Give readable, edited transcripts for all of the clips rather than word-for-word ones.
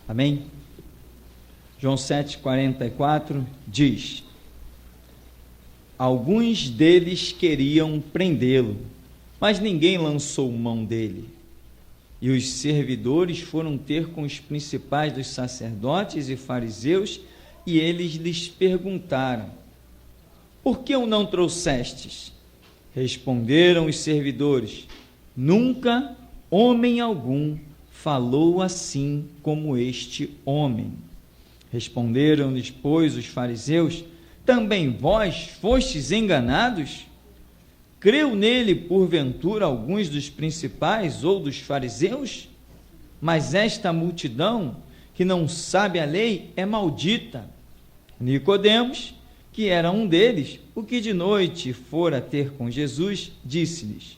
Amém? João 7,44 diz: alguns deles queriam prendê-lo, mas ninguém lançou mão dele. E os servidores foram ter com os principais dos sacerdotes e fariseus, e eles lhes perguntaram: por que o não trouxestes? Responderam os servidores: nunca homem algum falou assim como este homem. Responderam-lhes, pois, os fariseus: também vós fostes enganados? Creu nele, porventura, alguns dos principais ou dos fariseus? Mas esta multidão, que não sabe a lei, é maldita. Nicodemos, que era um deles, o que de noite fora ter com Jesus, disse-lhes: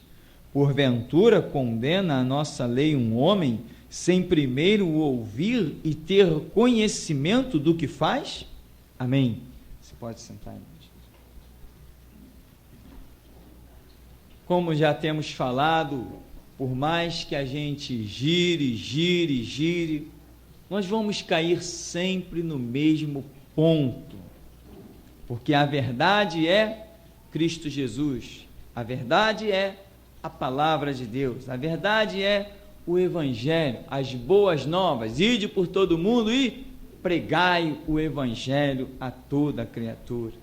porventura condena a nossa lei um homem, sem primeiro o ouvir e ter conhecimento do que faz? Amém. Você pode sentar, irmão. Como já temos falado, por mais que a gente gire, nós vamos cair sempre no mesmo ponto, porque a verdade é Cristo Jesus, a verdade é a palavra de Deus, a verdade é o Evangelho, as boas novas. Ide por todo mundo e pregai o Evangelho a toda criatura.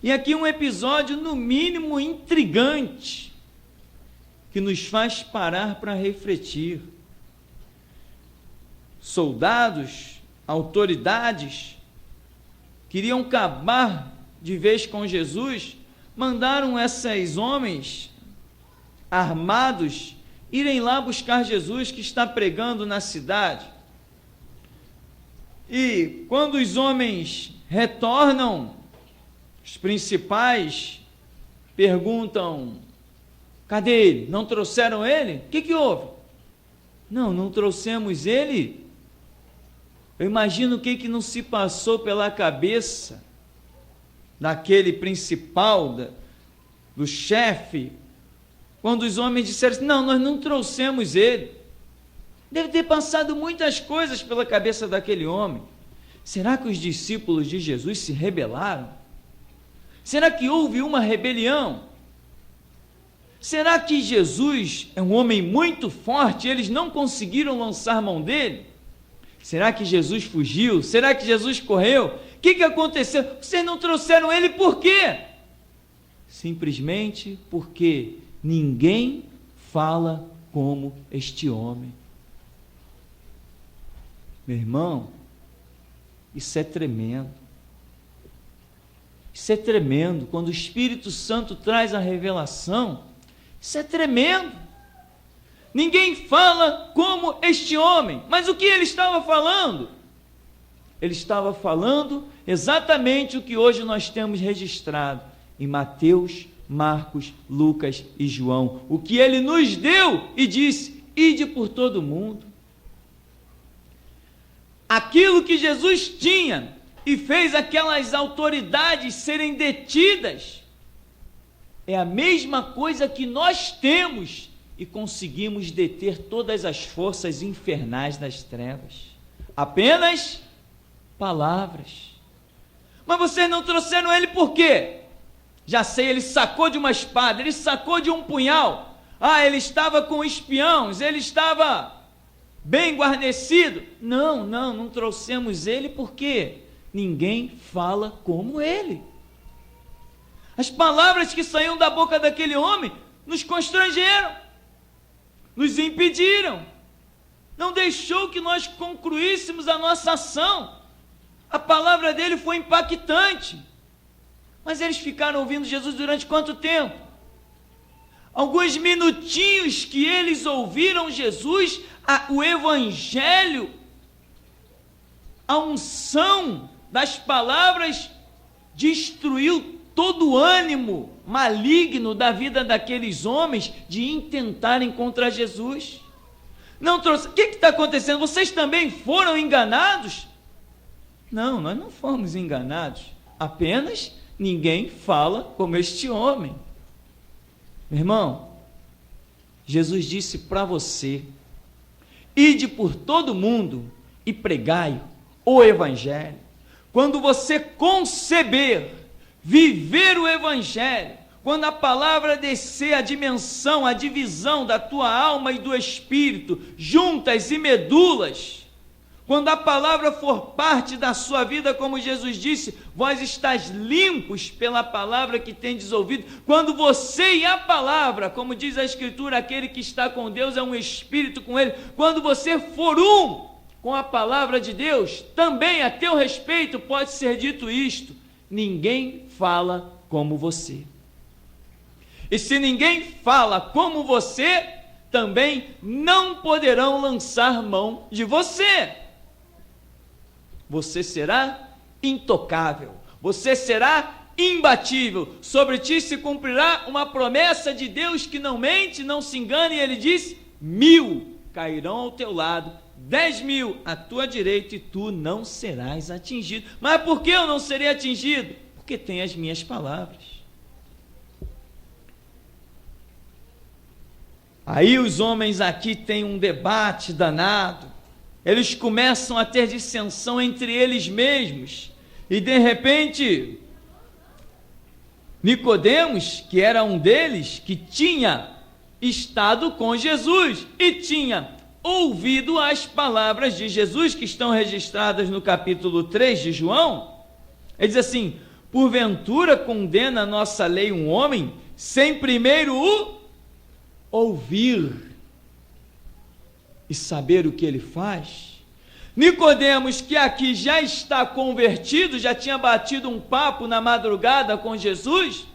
E aqui um episódio, no mínimo, intrigante, que nos faz parar para refletir. Soldados, autoridades, queriam acabar de vez com Jesus, mandaram esses homens armados irem lá buscar Jesus, que está pregando na cidade. E quando os homens retornam, os principais perguntam: cadê ele? Não trouxeram ele? O que houve? Não trouxemos ele. Eu imagino o que não se passou pela cabeça daquele principal, do chefe, quando os homens disseram assim: não, nós não trouxemos ele. Deve ter passado muitas coisas pela cabeça daquele homem. Será que os discípulos de Jesus se rebelaram? Será que houve uma rebelião? Será que Jesus é um homem muito forte e eles não conseguiram lançar mão dele? Será que Jesus fugiu? Será que Jesus correu? O que aconteceu? Vocês não trouxeram ele por quê? Simplesmente porque ninguém fala como este homem. Meu irmão, isso é tremendo. Isso é tremendo. Quando o Espírito Santo traz a revelação, isso é tremendo. Ninguém fala como este homem. Mas o que ele estava falando? Ele estava falando exatamente o que hoje nós temos registrado em Mateus, Marcos, Lucas e João. O que ele nos deu e disse: ide por todo mundo. Aquilo que Jesus tinha e fez aquelas autoridades serem detidas, é a mesma coisa que nós temos e conseguimos deter todas as forças infernais das trevas. Apenas palavras. Mas vocês não trouxeram ele por quê? Já sei, ele sacou de uma espada, ele sacou de um punhal. Ele estava com espiões, ele estava bem guarnecido. Não trouxemos ele porque ninguém fala como ele. As palavras que saíam da boca daquele homem nos constrangeram, nos impediram, não deixou que nós concluíssemos a nossa ação. A palavra dele foi impactante, mas eles ficaram ouvindo Jesus durante quanto tempo? Alguns minutinhos que eles ouviram Jesus, o Evangelho, a unção das palavras destruiu todo o ânimo maligno da vida daqueles homens de intentarem contra Jesus. Não trouxe. O que está acontecendo? Vocês também foram enganados? Não, nós não fomos enganados. Apenas ninguém fala como este homem. Meu irmão, Jesus disse para você: ide por todo mundo e pregai o Evangelho. Quando você conceber, viver o Evangelho, quando a palavra descer a dimensão, a divisão da tua alma e do espírito, juntas e medulas, quando a palavra for parte da sua vida, como Jesus disse, vós estáis limpos pela palavra que tendes ouvido. Quando você e a palavra, como diz a Escritura, aquele que está com Deus é um espírito com ele. Quando você for um com a palavra de Deus, também a teu respeito pode ser dito isto: ninguém fala como você. E se ninguém fala como você, também não poderão lançar mão de você. Você será intocável, você será imbatível, sobre ti se cumprirá uma promessa de Deus que não mente, não se engane, e ele diz: 1000 cairão ao teu lado, 10.000 à tua direita, e tu não serás atingido. Mas por que eu não serei atingido? Porque tem as minhas palavras. Aí os homens aqui têm um debate danado, eles começam a ter dissensão entre eles mesmos, e de repente, Nicodemos, que era um deles, que tinha estado com Jesus, e tinha ouvido as palavras de Jesus, que estão registradas no capítulo 3 de João, ele diz assim: porventura condena a nossa lei um homem, sem primeiro o ouvir e saber o que ele faz? Nicodemos, que aqui já está convertido, já tinha batido um papo na madrugada com Jesus,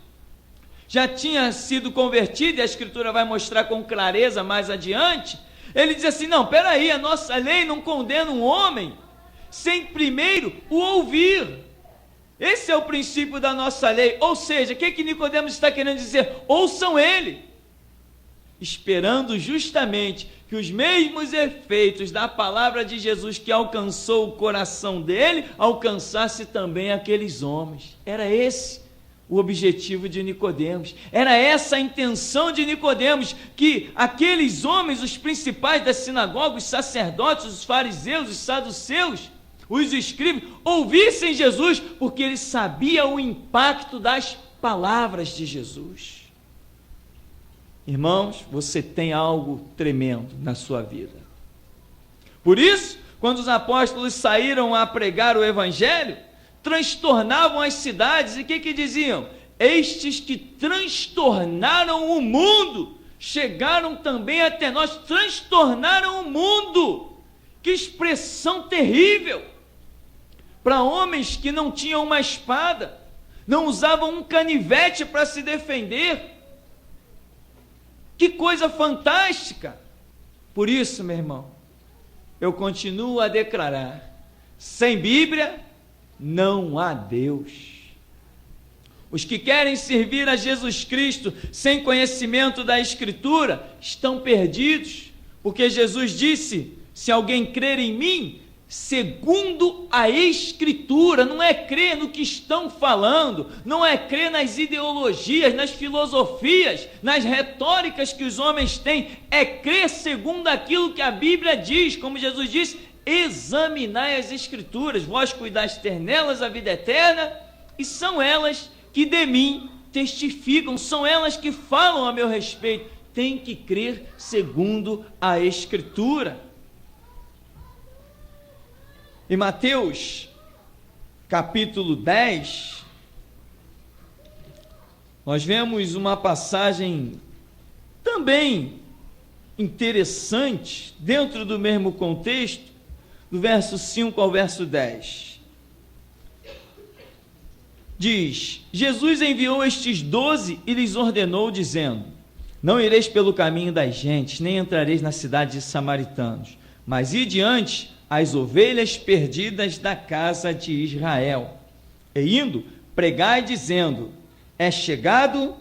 já tinha sido convertido, e a Escritura vai mostrar com clareza mais adiante, ele diz assim: não, peraí, a nossa lei não condena um homem sem primeiro o ouvir. Esse é o princípio da nossa lei. Ou seja, o que Nicodemos está querendo dizer? Ouçam ele, esperando justamente que os mesmos efeitos da palavra de Jesus que alcançou o coração dele, alcançasse também aqueles homens. Era esse o objetivo de Nicodemos, era essa a intenção de Nicodemos, que aqueles homens, os principais da sinagoga, os sacerdotes, os fariseus, os saduceus, os escribas, ouvissem Jesus, porque ele sabia o impacto das palavras de Jesus. Irmãos, você tem algo tremendo na sua vida. Por isso, quando os apóstolos saíram a pregar o Evangelho, transtornavam as cidades, e o que diziam? Estes que transtornaram o mundo, chegaram também até nós, transtornaram o mundo. Que expressão terrível! Para homens que não tinham uma espada, não usavam um canivete para se defender. Que coisa fantástica! Por isso, meu irmão, eu continuo a declarar: sem Bíblia não há Deus. Os que querem servir a Jesus Cristo sem conhecimento da Escritura estão perdidos, porque Jesus disse: se alguém crer em mim, segundo a Escritura, não é crer no que estão falando, não é crer nas ideologias, nas filosofias, nas retóricas que os homens têm, é crer segundo aquilo que a Bíblia diz, como Jesus disse: examinai as Escrituras, vós cuidais ter nelas a vida eterna, e são elas que de mim testificam, são elas que falam a meu respeito. Tem que crer segundo a Escritura. Em Mateus capítulo 10, nós vemos uma passagem também interessante, dentro do mesmo contexto, do verso 5 ao verso 10. Diz: Jesus enviou estes 12 e lhes ordenou, dizendo: não ireis pelo caminho das gentes, nem entrareis na cidade de samaritanos, mas ide diante as ovelhas perdidas da casa de Israel. E indo, pregai dizendo: é chegado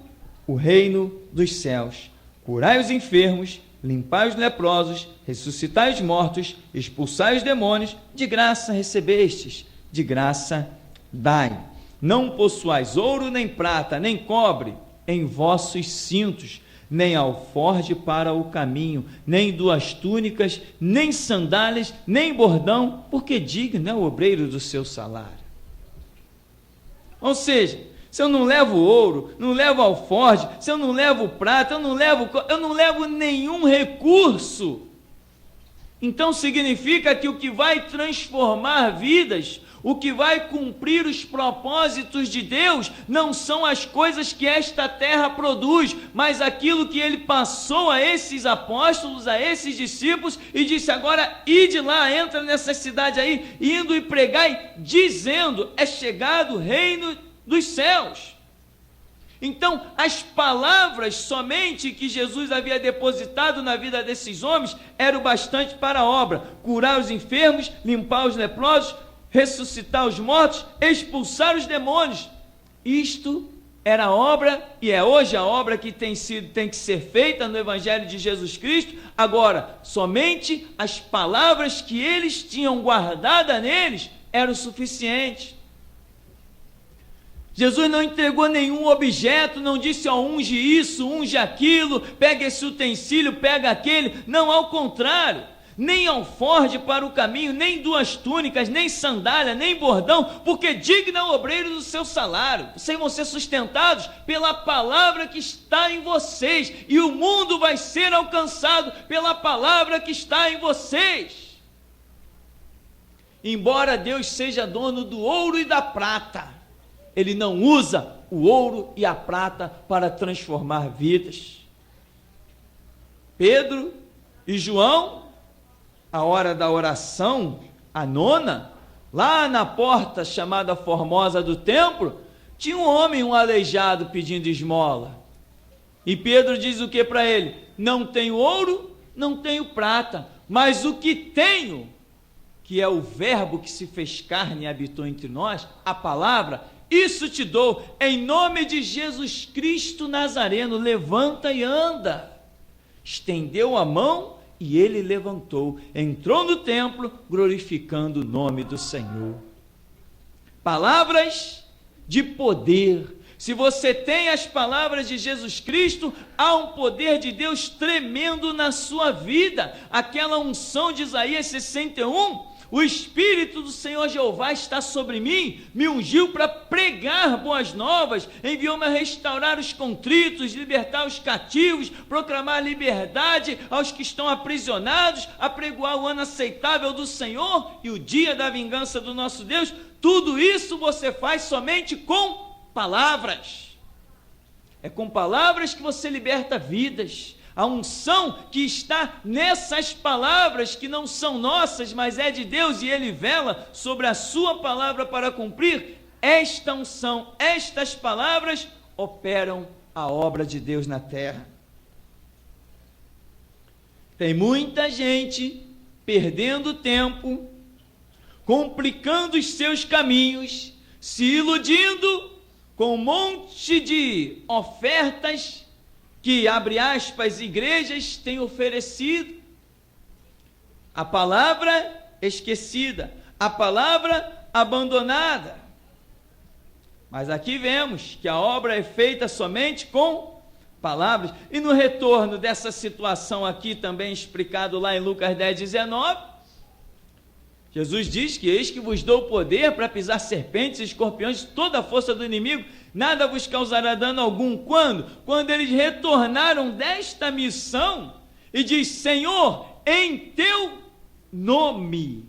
o reino dos céus. Curai os enfermos, limpai os leprosos, ressuscitai os mortos, expulsai os demônios, de graça recebestes, de graça dai. Não possuais ouro, nem prata, nem cobre em vossos cintos, nem alforje para o caminho, nem 2 túnicas, nem sandálias, nem bordão, porque digno é o obreiro do seu salário. Ou seja, se eu não levo ouro, não levo alforje, se eu não levo prata, eu não levo nenhum recurso, então significa que o que vai transformar vidas, o que vai cumprir os propósitos de Deus, não são as coisas que esta terra produz, mas aquilo que ele passou a esses apóstolos, a esses discípulos, e disse: agora ide lá, entra nessa cidade aí, indo e pregai, dizendo: é chegado o reino dos céus. Então, as palavras somente que Jesus havia depositado na vida desses homens eram bastante para a obra: curar os enfermos, limpar os leprosos, ressuscitar os mortos, expulsar os demônios. Isto era a obra, e é hoje a obra que tem que ser feita no Evangelho de Jesus Cristo. Agora, somente as palavras que eles tinham guardadas neles eram suficientes. Jesus não entregou nenhum objeto, não disse: ó, unge isso, unge aquilo, pega esse utensílio, pega aquele. Não, ao contrário. Nem alforje para o caminho, nem 2 túnicas, nem sandália, nem bordão, porque digno é o obreiro do seu salário. Vocês vão ser sustentados pela palavra que está em vocês, e o mundo vai ser alcançado pela palavra que está em vocês. Embora Deus seja dono do ouro e da prata, ele não usa o ouro e a prata para transformar vidas. Pedro e João, a hora da oração, a 9ª, lá na porta chamada Formosa do templo, tinha um homem, um aleijado, pedindo esmola. E Pedro diz o que para ele? Não tenho ouro, não tenho prata, mas o que tenho, que é o verbo que se fez carne e habitou entre nós, a palavra, isso te dou, em nome de Jesus Cristo Nazareno, levanta e anda. Estendeu a mão, e ele levantou, entrou no templo, glorificando o nome do Senhor. Palavras de poder. Se você tem as palavras de Jesus Cristo, há um poder de Deus tremendo na sua vida. Aquela unção de Isaías 61, o Espírito do Senhor Jeová está sobre mim, me ungiu para pregar boas novas, enviou-me a restaurar os contritos, libertar os cativos, proclamar liberdade aos que estão aprisionados, apregoar o ano aceitável do Senhor e o dia da vingança do nosso Deus. Tudo isso você faz somente com palavras. É com palavras que você liberta vidas. A unção que está nessas palavras, que não são nossas, mas é de Deus, e Ele vela sobre a sua palavra para cumprir. Esta unção, estas palavras operam a obra de Deus na terra. Tem muita gente perdendo tempo, complicando os seus caminhos, se iludindo com um monte de ofertas que, abre aspas, igrejas têm oferecido. A palavra esquecida, a palavra abandonada. Mas aqui vemos que a obra é feita somente com palavras. E no retorno dessa situação aqui, também explicado lá em Lucas 10:19, Jesus diz que: eis que vos dou poder para pisar serpentes e escorpiões, toda a força do inimigo, nada vos causará dano algum. Quando? Quando eles retornaram desta missão, e diz: Senhor, em teu nome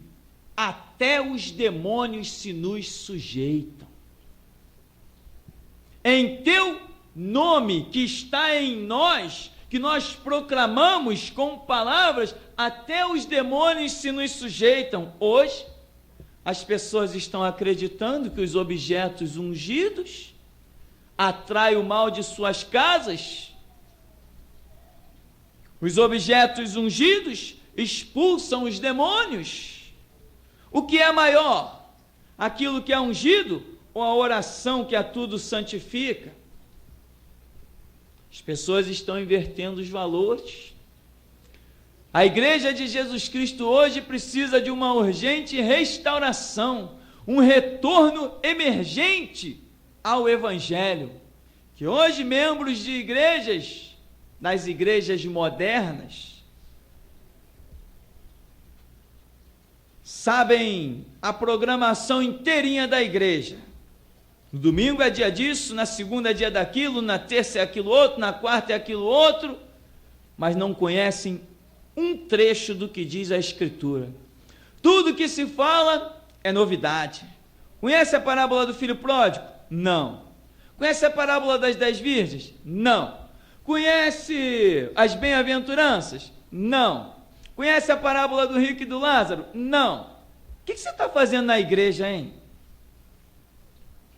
até os demônios se nos sujeitam. Em teu nome que está em nós, que nós proclamamos com palavras, até os demônios se nos sujeitam. Hoje, as pessoas estão acreditando que os objetos ungidos atraem o mal de suas casas. Os objetos ungidos expulsam os demônios. O que é maior? Aquilo que é ungido ou a oração que a tudo santifica? As pessoas estão invertendo os valores. A igreja de Jesus Cristo hoje precisa de uma urgente restauração, um retorno emergente ao Evangelho. Que hoje membros de igrejas nas igrejas modernas sabem a programação inteirinha da igreja. No domingo é dia disso, na segunda é dia daquilo, na terça é aquilo outro, na quarta é aquilo outro, mas não conhecem um trecho do que diz a Escritura. Tudo que se fala é novidade. Conhece a parábola do filho pródigo? Não. Conhece a parábola das 10 virgens? Não. Conhece as bem-aventuranças? Não. Conhece a parábola do rico e do Lázaro? Não. O que você está fazendo na igreja, hein?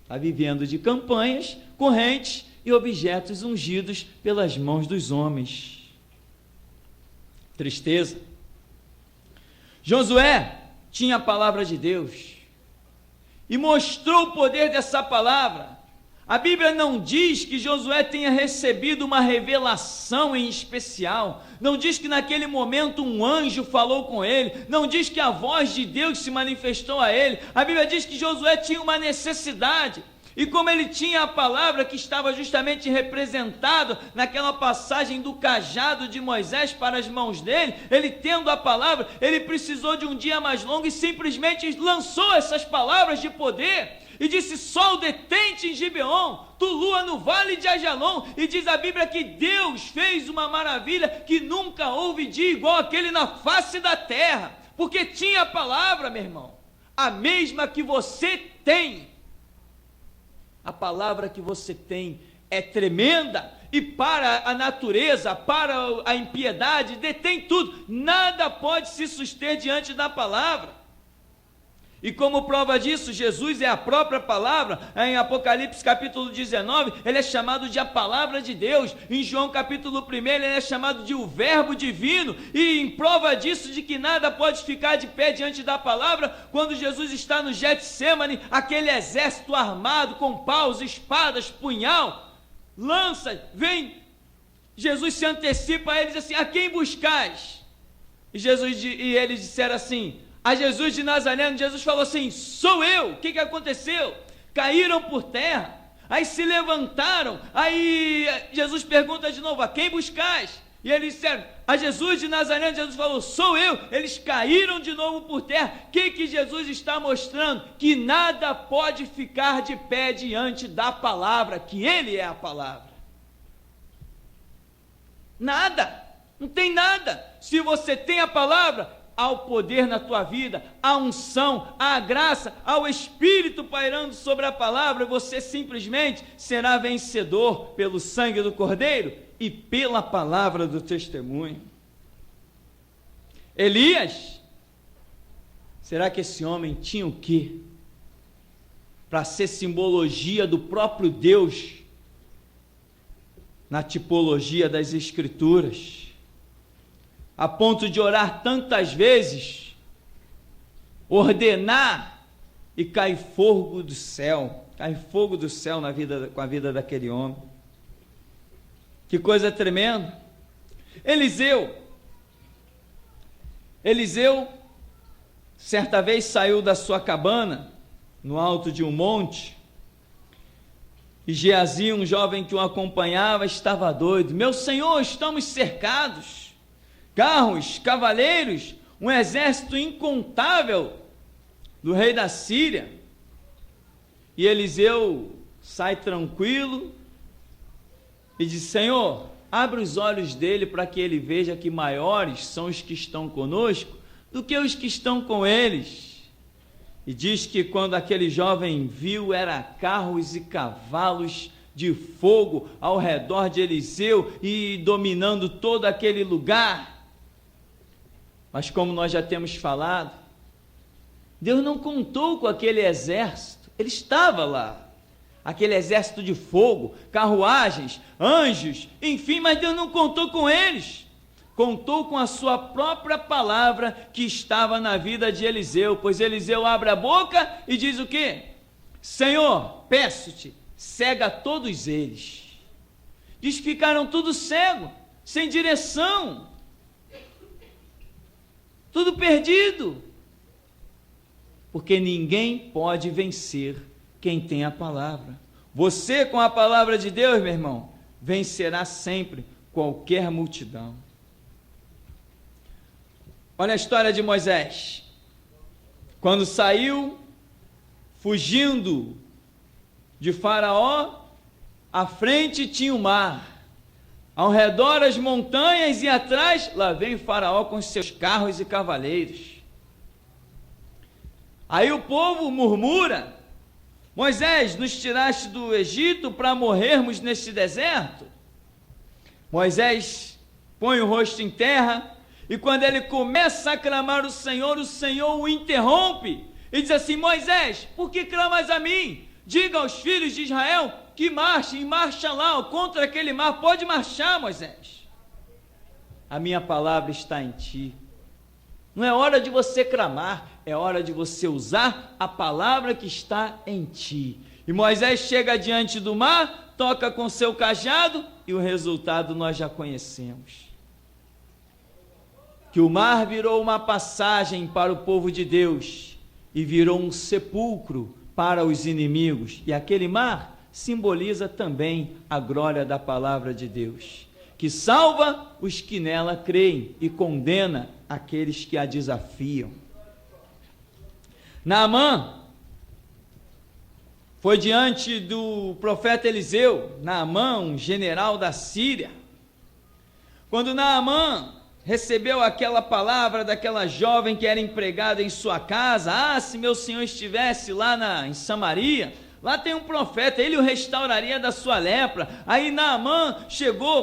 Está vivendo de campanhas, correntes e objetos ungidos pelas mãos dos homens. Tristeza. Josué tinha a palavra de Deus e mostrou o poder dessa palavra. A Bíblia não diz que Josué tenha recebido uma revelação em especial, não diz que naquele momento um anjo falou com ele, não diz que a voz de Deus se manifestou a ele. A Bíblia diz que Josué tinha uma necessidade, e como ele tinha a palavra que estava justamente representado naquela passagem do cajado de Moisés para as mãos dele, ele tendo a palavra, ele precisou de um dia mais longo e simplesmente lançou essas palavras de poder, e disse: sol detente em Gibeon, tu lua no vale de Ajalon. E diz a Bíblia que Deus fez uma maravilha que nunca houve dia igual aquele na face da terra, porque tinha a palavra, meu irmão, a mesma que você tem. A palavra que você tem é tremenda, e para a natureza, para a impiedade, detém tudo, nada pode se suster diante da palavra. E como prova disso, Jesus é a própria palavra. Em Apocalipse capítulo 19, ele é chamado de a palavra de Deus. Em João capítulo 1, ele é chamado de o verbo divino. E em prova disso, de que nada pode ficar de pé diante da palavra, quando Jesus está no Getsêmani, aquele exército armado com paus, espadas, punhal, lança, vem. Jesus se antecipa a eles assim: a quem buscais? E eles disseram assim: a Jesus de Nazaré. Jesus falou assim: sou eu. O que aconteceu? Caíram por terra, aí se levantaram, aí Jesus pergunta de novo: a quem buscais? E eles disseram: a Jesus de Nazaré. Jesus falou: sou eu. Eles caíram de novo por terra. O que Jesus está mostrando? Que nada pode ficar de pé diante da palavra, que Ele é a palavra. Nada, não tem nada. Se você tem a palavra, há o poder na tua vida, a unção, a graça, há o Espírito pairando sobre a palavra. Você simplesmente será vencedor pelo sangue do Cordeiro e pela palavra do testemunho. Elias, será que esse homem tinha o quê? Para ser simbologia do próprio Deus, na tipologia das Escrituras, a ponto de orar tantas vezes, ordenar, e cai fogo do céu com a vida daquele homem. Que coisa tremenda. Eliseu, certa vez saiu da sua cabana, no alto de um monte, e Geazi, um jovem que o acompanhava, estava doido. meu senhor, estamos cercados, carros, cavaleiros, um exército incontável do rei da Síria. E Eliseu sai tranquilo e diz: Senhor, abre os olhos dele para que ele veja que maiores são os que estão conosco do que os que estão com eles. E diz que quando aquele jovem viu, era carros e cavalos de fogo ao redor de Eliseu e dominando todo aquele lugar. Mas como nós já temos falado, Deus não contou com aquele exército. Ele estava lá, aquele exército de fogo, carruagens, anjos, enfim, mas Deus não contou com eles. Contou com a sua própria palavra que estava na vida de Eliseu, pois Eliseu abre a boca e diz o quê? Senhor, peço-te, cega todos eles. Diz que ficaram todos cegos, sem direção, tudo perdido, porque ninguém pode vencer quem tem a palavra. Você, com a palavra de Deus, meu irmão, vencerá sempre qualquer multidão. Olha a história de Moisés. Quando saiu, fugindo de Faraó, à frente tinha o mar, ao redor as montanhas e atrás, lá vem Faraó com seus carros e cavaleiros. Aí o povo murmura: Moisés, nos tiraste do Egito para morrermos neste deserto? Moisés põe o rosto em terra, e quando ele começa a clamar o Senhor o interrompe e diz assim: Moisés, por que clamas a mim? Diga aos filhos de Israel que marchem, marcha lá contra aquele mar. Pode marchar, Moisés. A minha palavra está em ti. Não é hora de você clamar, é hora de você usar a palavra que está em ti. E Moisés chega diante do mar, toca com seu cajado, e o resultado nós já conhecemos. Que o mar virou uma passagem para o povo de Deus, e virou um sepulcro para os inimigos. E aquele mar simboliza também a glória da palavra de Deus, que salva os que nela creem e condena aqueles que a desafiam. Naamã foi diante do profeta Eliseu. Naamã, um general da Síria. Quando Naamã recebeu aquela palavra daquela jovem que era empregada em sua casa: se meu senhor estivesse lá em Samaria, lá tem um profeta, ele o restauraria da sua lepra. Aí Naamã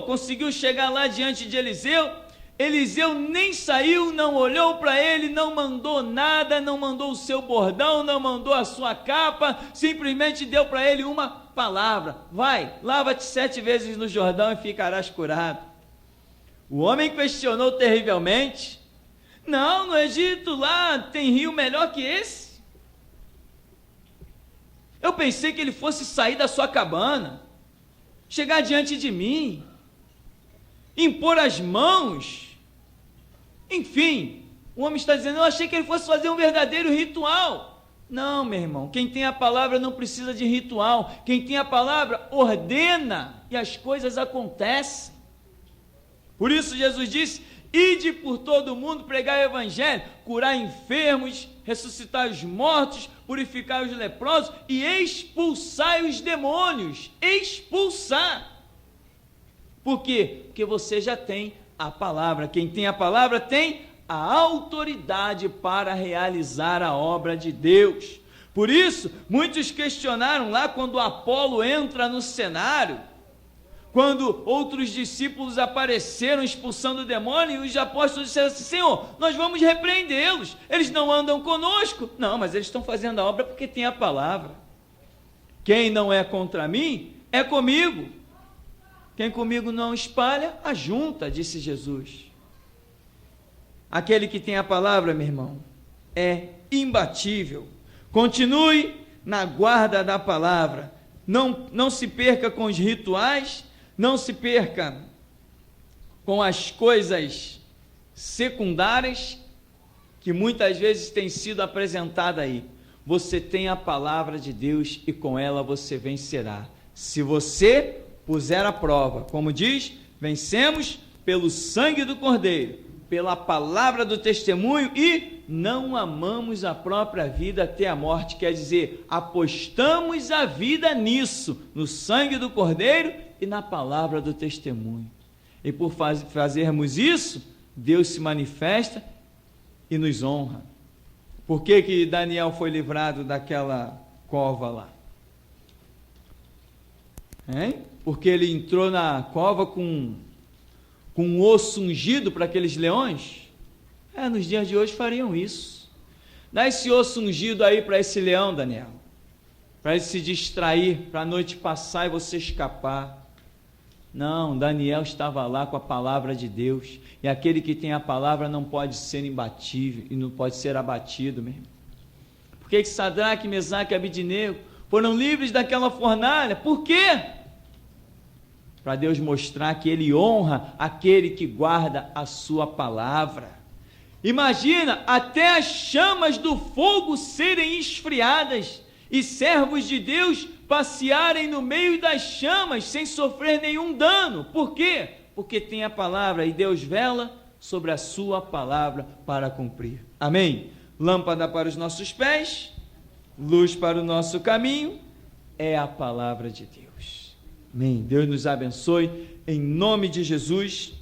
conseguiu chegar lá diante de Eliseu. Eliseu nem saiu, não olhou para ele, não mandou nada, não mandou o seu bordão, não mandou a sua capa, simplesmente deu para ele uma palavra: vai, lava-te 7 vezes no Jordão e ficarás curado. O homem questionou terrivelmente: não, no Egito lá tem rio melhor que esse? Eu pensei que ele fosse sair da sua cabana, chegar diante de mim, impor as mãos. Enfim, o homem está dizendo: eu achei que ele fosse fazer um verdadeiro ritual. Não, meu irmão, quem tem a palavra não precisa de ritual. Quem tem a palavra ordena e as coisas acontecem. Por isso Jesus disse: ide por todo o mundo, pregar o evangelho, curar enfermos, ressuscitar os mortos, purificar os leprosos e expulsar os demônios. Expulsar. Por quê? Porque você já tem a palavra. Quem tem a palavra tem a autoridade para realizar a obra de Deus. Por isso, muitos questionaram lá quando Apolo entra no cenário, quando outros discípulos apareceram expulsando o demônio, e os apóstolos disseram assim: Senhor, nós vamos repreendê-los, eles não andam conosco. Não, mas eles estão fazendo a obra porque tem a palavra. Quem não é contra mim, é comigo. Quem comigo não espalha, ajunta, disse Jesus. Aquele que tem a palavra, meu irmão, é imbatível. Continue na guarda da palavra. Não se perca com os rituais, não se perca com as coisas secundárias que muitas vezes têm sido apresentadas aí. Você tem a palavra de Deus e com ela você vencerá. Se você puser à prova, como diz, vencemos pelo sangue do Cordeiro, pela palavra do testemunho, e não amamos a própria vida até a morte. Quer dizer, apostamos a vida nisso, no sangue do Cordeiro e na palavra do testemunho. E por fazermos isso, Deus se manifesta e nos honra. Por que Daniel foi livrado daquela cova lá? Porque ele entrou na cova com um osso ungido para aqueles leões? Nos dias de hoje fariam isso. Dá esse osso ungido aí para esse leão, Daniel, para ele se distrair, para a noite passar e você escapar. Não, Daniel estava lá com a palavra de Deus, e aquele que tem a palavra não pode ser imbatível e não pode ser abatido mesmo. Por que Sadraque, Mesaque e Abidnego foram livres daquela fornalha? Por quê? Para Deus mostrar que Ele honra aquele que guarda a sua palavra. Imagina, até as chamas do fogo serem esfriadas e servos de Deus passearem no meio das chamas sem sofrer nenhum dano. Por quê? Porque tem a palavra e Deus vela sobre a sua palavra para cumprir. Amém? Lâmpada para os nossos pés, luz para o nosso caminho, é a palavra de Deus. Amém? Deus nos abençoe, em nome de Jesus.